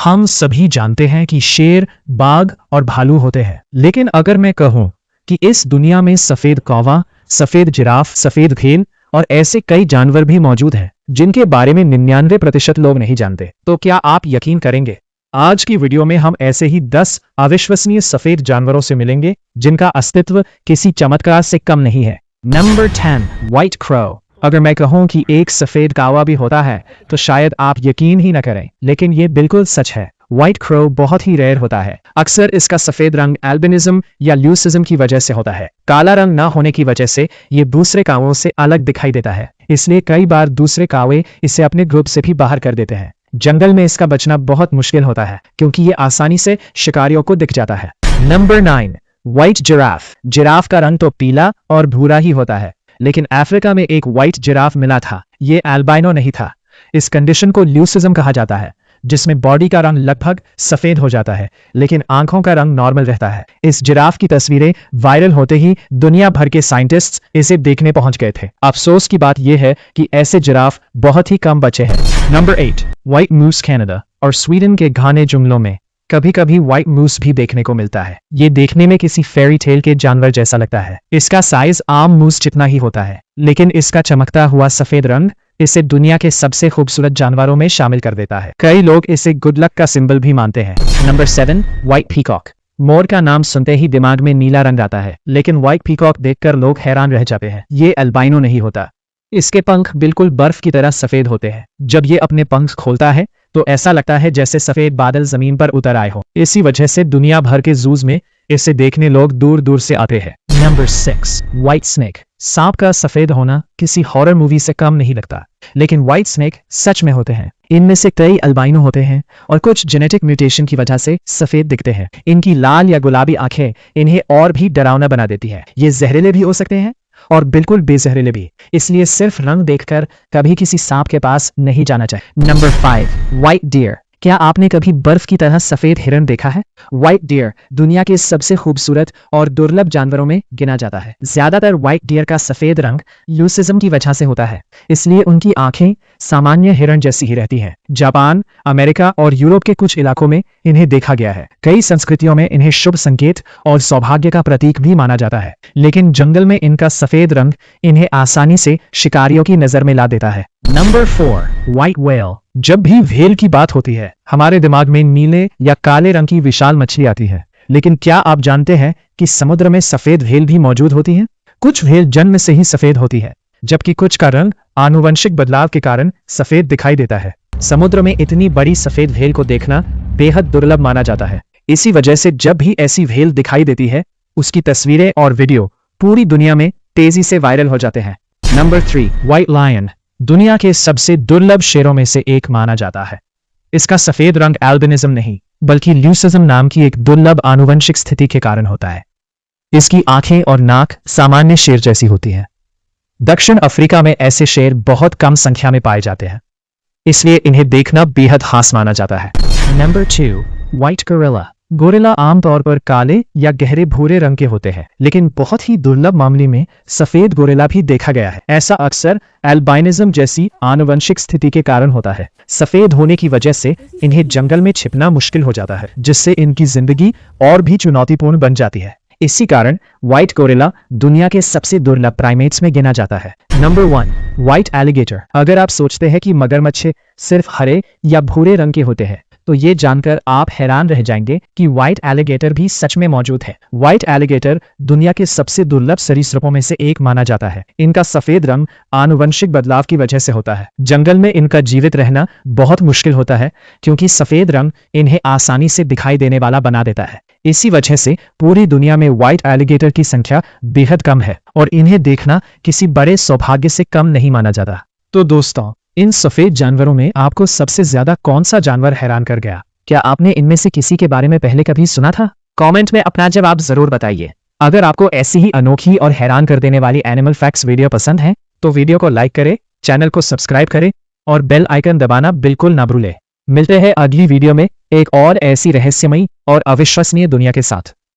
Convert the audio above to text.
हम सभी जानते हैं कि शेर, बाघ और भालू होते हैं, लेकिन अगर मैं कहूं कि इस दुनिया में सफेद कौवा, सफेद जिराफ, सफेद घेल और ऐसे कई जानवर भी मौजूद हैं जिनके बारे में 99% लोग नहीं जानते, तो क्या आप यकीन करेंगे? आज की वीडियो में हम ऐसे ही 10 अविश्वसनीय सफेद जानवरों से मिलेंगे जिनका अस्तित्व किसी चमत्कार से कम नहीं है। Number 10, white crow. अगर मैं कहूं कि एक सफेद कौवा भी होता है तो शायद आप यकीन ही न करें, लेकिन ये बिल्कुल सच है। व्हाइट क्रो बहुत ही रेयर होता है। अक्सर इसका सफेद रंग एल्बिनिज्म या ल्यूसिज्म की वजह से होता है। काला रंग न होने की वजह से ये दूसरे कौवों से अलग दिखाई देता है, इसलिए कई बार दूसरे कौवे इसे अपने ग्रुप से भी बाहर कर देते हैं। जंगल में इसका बचना बहुत मुश्किल होता है क्योंकि ये आसानी से शिकारियों को दिख जाता है। Number 9, white giraffe. जिराफ का रंग तो पीला और भूरा ही होता है, लेकिन अफ्रीका में एक व्हाइट जिराफ मिला था। ये एल्बाइनो नहीं था। इस कंडीशन को ल्यूसिज्म कहा जाता है, जिसमें बॉडी का रंग लगभग सफेद हो जाता है लेकिन आंखों का रंग नॉर्मल रहता है। इस जिराफ की तस्वीरें वायरल होते ही दुनिया भर के साइंटिस्ट्स इसे देखने पहुंच गए थे। अफसोस की बात यह है कि ऐसे जिराफ बहुत ही कम बचे हैं। नंबर 8, व्हाइट मूस। कनाडा और स्वीडन के घने जंगलों में कभी कभी व्हाइट मूस भी देखने को मिलता है। ये देखने में किसी फेरी टेल के जानवर जैसा लगता है। इसका साइज आम मूस जितना ही होता है, लेकिन इसका चमकता हुआ सफेद रंग इसे दुनिया के सबसे खूबसूरत जानवरों में शामिल कर देता है। कई लोग इसे गुड लक का सिंबल भी मानते हैं। Number 7, white peacock. मोर का नाम सुनते ही दिमाग में नीला रंग आता है, लेकिन व्हाइट पीकॉक देखकर लोग हैरान रह जाते हैं। ये अल्बाइनो नहीं होता। इसके पंख बिल्कुल बर्फ की तरह सफेद होते हैं। जब ये अपने पंख खोलता है तो ऐसा लगता है जैसे सफेद बादल जमीन पर उतर आए हो। इसी वजह से दुनिया भर के जूज में इसे देखने लोग दूर दूर से आते हैं। Number 6, white snake. सांप का सफेद होना किसी हॉरर मूवी से कम नहीं लगता, लेकिन व्हाइट स्नेक सच में होते हैं। इनमें से कई अल्बाइनो होते हैं और कुछ जेनेटिक म्यूटेशन की वजह से सफेद दिखते हैं। इनकी लाल या गुलाबी आंखें इन्हें और भी डरावना बना देती है। ये जहरीले भी हो सकते हैं और बिल्कुल बेजहरीले भी, इसलिए सिर्फ रंग देखकर कभी किसी सांप के पास नहीं जाना चाहिए। Number 5, white deer. क्या आपने कभी बर्फ की तरह सफेद हिरन देखा है? व्हाइट डियर दुनिया के सबसे खूबसूरत और दुर्लभ जानवरों में गिना जाता है। ज्यादातर व्हाइट डियर का सफेद रंग ल्यूसिज्म की वजह से होता है, इसलिए उनकी आंखें सामान्य हिरन जैसी ही रहती हैं। जापान, अमेरिका और यूरोप के कुछ इलाकों में इन्हें देखा गया है। कई संस्कृतियों में इन्हें शुभ संकेत और सौभाग्य का प्रतीक भी माना जाता है, लेकिन जंगल में इनका सफेद रंग इन्हें आसानी से शिकारियों की नजर में ला देता है। Number 4, white whale. जब भी व्हेल की बात होती है हमारे दिमाग में नीले या काले रंग की विशाल मछली आती है, लेकिन क्या आप जानते हैं कि समुद्र में सफेद व्हेल भी मौजूद होती है? कुछ व्हेल जन्म से ही सफेद होती है, जबकि कुछ का रंग आनुवंशिक बदलाव के कारण सफेद दिखाई देता है। समुद्र में इतनी बड़ी सफेद व्हेल को देखना बेहद दुर्लभ माना जाता है। इसी वजह से जब भी ऐसी व्हेल दिखाई देती है उसकी तस्वीरें और वीडियो पूरी दुनिया में तेजी से वायरल हो जाते हैं। Number 3, white lion. दुनिया के सबसे दुर्लभ शेरों में से एक माना जाता है। इसका सफेद रंग एल्बिनिज्म नहीं बल्कि ल्यूसिज्म नाम की एक दुर्लभ आनुवंशिक स्थिति के कारण होता है। इसकी आंखें और नाक सामान्य शेर जैसी होती हैं। दक्षिण अफ्रीका में ऐसे शेर बहुत कम संख्या में पाए जाते हैं, इसलिए इन्हें देखना बेहद खास माना जाता है। Number 2, white gorilla. गोरिल्ला आमतौर पर काले या गहरे भूरे रंग के होते हैं, लेकिन बहुत ही दुर्लभ मामले में सफेद गोरिल्ला भी देखा गया है। ऐसा अक्सर एल्बाइनिज्म जैसी आनुवंशिक स्थिति के कारण होता है। सफेद होने की वजह से इन्हें जंगल में छिपना मुश्किल हो जाता है, जिससे इनकी जिंदगी और भी चुनौतीपूर्ण बन जाती है। इसी कारण व्हाइट गोरिल्ला दुनिया के सबसे दुर्लभ प्राइमेट्स में गिना जाता है। Number 1, white alligator. अगर आप सोचते हैं कि मगरमच्छ सिर्फ हरे या भूरे रंग के होते हैं तो ये जानकर आप हैरान रह जाएंगे कि व्हाइट एलिगेटर भी सच में मौजूद है। व्हाइट एलिगेटर दुनिया के सबसे दुर्लभ सरीसृपों में से एक माना जाता है। इनका सफेद रंग आनुवंशिक बदलाव की वजह से होता है। जंगल में इनका जीवित रहना बहुत मुश्किल होता है क्योंकि सफेद रंग इन्हें आसानी से दिखाई देने वाला बना देता है। इसी वजह से पूरी दुनिया में व्हाइट एलिगेटर की संख्या बेहद कम है और इन्हें देखना किसी बड़े सौभाग्य से कम नहीं माना जाता। तो दोस्तों, इन सफेद जानवरों में आपको सबसे ज्यादा कौन सा जानवर हैरान कर गया? क्या आपने इनमें से किसी के बारे में पहले कभी सुना था? कमेंट में अपना जवाब जरूर बताइए। अगर आपको ऐसी ही अनोखी और हैरान कर देने वाली एनिमल फैक्ट्स वीडियो पसंद है तो वीडियो को लाइक करें, चैनल को सब्सक्राइब करें और बेल आइकन दबाना बिल्कुल ना भूलें। मिलते हैं अगली वीडियो में एक और ऐसी रहस्यमयी और अविश्वसनीय दुनिया के साथ।